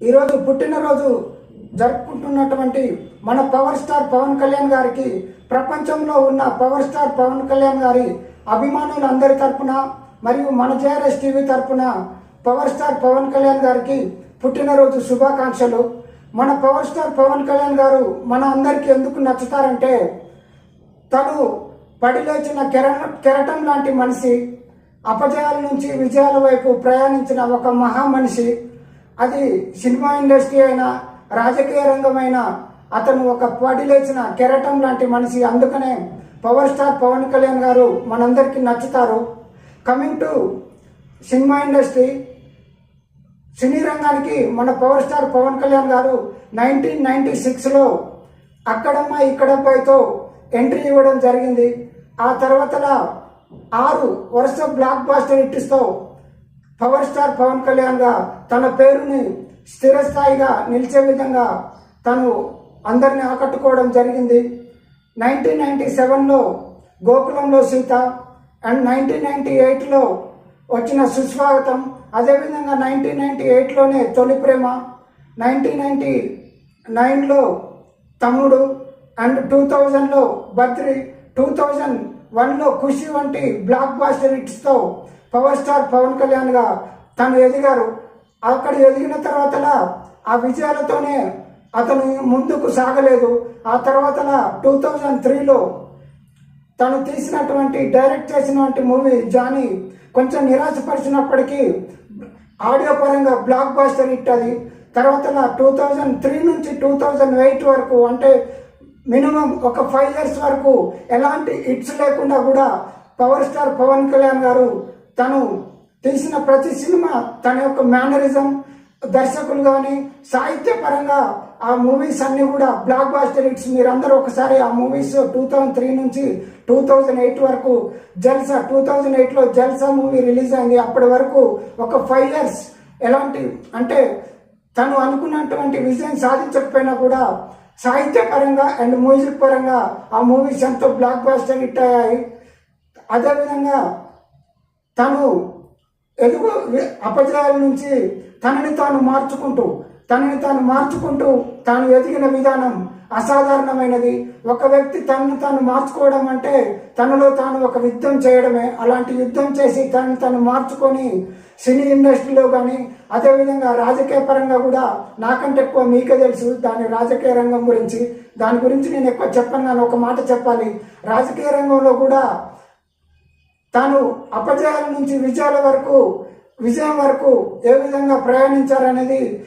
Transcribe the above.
ఈరోజు పుట్టినరోజు జరుపుకుంటున్నటువంటి మన పవర్ స్టార్ పవన్ కళ్యాణ్ గారికి ప్రపంచంలో ఉన్న పవర్ స్టార్ పవన్ కళ్యాణ్ గారి అభిమానులందరి తరపున మరియు మన జేఆర్ఎస్ టీవీ తరపున పవర్ స్టార్ పవన్ కళ్యాణ్ గారికి పుట్టినరోజు శుభాకాంక్షలు. మన పవర్ స్టార్ పవన్ కళ్యాణ్ గారు మన అందరికీ ఎందుకు నచ్చుతారంటే, తను పడిలేచిన కెరటం లాంటి మనిషి, అపజయాల నుంచి విజయాల వైపు ప్రయాణించిన ఒక మహా మనిషి. అది సినిమా ఇండస్ట్రీ అయినా రాజకీయ రంగమైనా అతను ఒక పడిలేచిన కెరటం లాంటి మనిషి. అందుకనే పవర్ స్టార్ పవన్ కళ్యాణ్ గారు మనందరికీ నచ్చుతారు. కమింగ్ టు సినిమా ఇండస్ట్రీ, సినీ రంగానికి మన పవర్ స్టార్ పవన్ కళ్యాణ్ గారు 1996లో అక్కడమ్మ ఇక్కడమ్మాయితో ఎంట్రీ ఇవ్వడం జరిగింది. ఆ తర్వాత 6 వరుస బ్లాక్ బాస్టర్ హిట్స్తో పవర్ స్టార్ పవన్ కళ్యాణ్ గా తన పేరుని స్థిరస్థాయిగా నిలిచే విధంగా తను అందరిని ఆకట్టుకోవడం జరిగింది. 1997లో గోకులంలో సీత అండ్ 1998లో వచ్చిన సుస్వాగతం, అదేవిధంగా 1998లోనే తొలి ప్రేమ, 1999లో తమ్ముడు అండ్ 2000లో బద్రి, 2001లో ఖుషి వంటి బ్లాక్ బాస్టర్ హిట్స్తో పవర్ స్టార్ పవన్ కళ్యాణ్ గా తను ఎదిగారు. అక్కడ ఎదిగిన తర్వాత ఆ విజయాలతోనే అతను ముందుకు సాగలేదు. ఆ తర్వాత 2003లో తను తీసినటువంటి డైరెక్ట్ చేసినటువంటి మూవీ జానీ కొంచెం నిరాశపరిచినప్పటికీ ఆడియో పరంగా బ్లాక్ బాస్టర్ హిట్ అది. తర్వాత 2003 నుంచి 2008 వరకు, అంటే మినిమం ఒక 5 years వరకు ఎలాంటి హిట్స్ లేకుండా కూడా పవర్ స్టార్ పవన్ కళ్యాణ్ గారు తను తీసిన ప్రతి సినిమా తన యొక్క మేనరిజం, దర్శకులు కానీ సాహిత్య పరంగా ఆ మూవీస్ అన్ని కూడా బ్లాక్ బాస్టర్ హిట్స్. మీరందరూ ఒకసారి ఆ మూవీస్ 2003 నుంచి 2008 వరకు, జల్సా 2008లో జల్సా మూవీ రిలీజ్ అయింది. అప్పటి వరకు ఒక 5 years ఎలాంటి, అంటే తను అనుకున్నటువంటి విజయం సాధించకపోయినా కూడా సాహిత్య పరంగా అండ్ మ్యూజిక్ పరంగా ఆ మూవీస్ ఎంతో బ్లాక్ బాస్టర్ హిట్ అయ్యాయి. అదేవిధంగా తను అపజయాల నుంచి తనని తాను మార్చుకుంటూ తాను ఎదిగిన విధానం అసాధారణమైనది. ఒక వ్యక్తి తనను తాను మార్చుకోవడం అంటే తనలో తాను ఒక యుద్ధం చేయడమే. అలాంటి యుద్ధం చేసి తనను తాను మార్చుకొని సినీ ఇండస్ట్రీలో కానీ, అదేవిధంగా రాజకీయ పరంగా కూడా, నాకంటే ఎక్కువ మీకే తెలుసు దాని రాజకీయ రంగం గురించి. దాని గురించి నేను ఎక్కువ చెప్పను, కానీ ఒక మాట చెప్పాలి. రాజకీయ రంగంలో కూడా తాను అపజయాల నుంచి విజయం వరకు ఏ విధంగా ప్రయాణించారనేది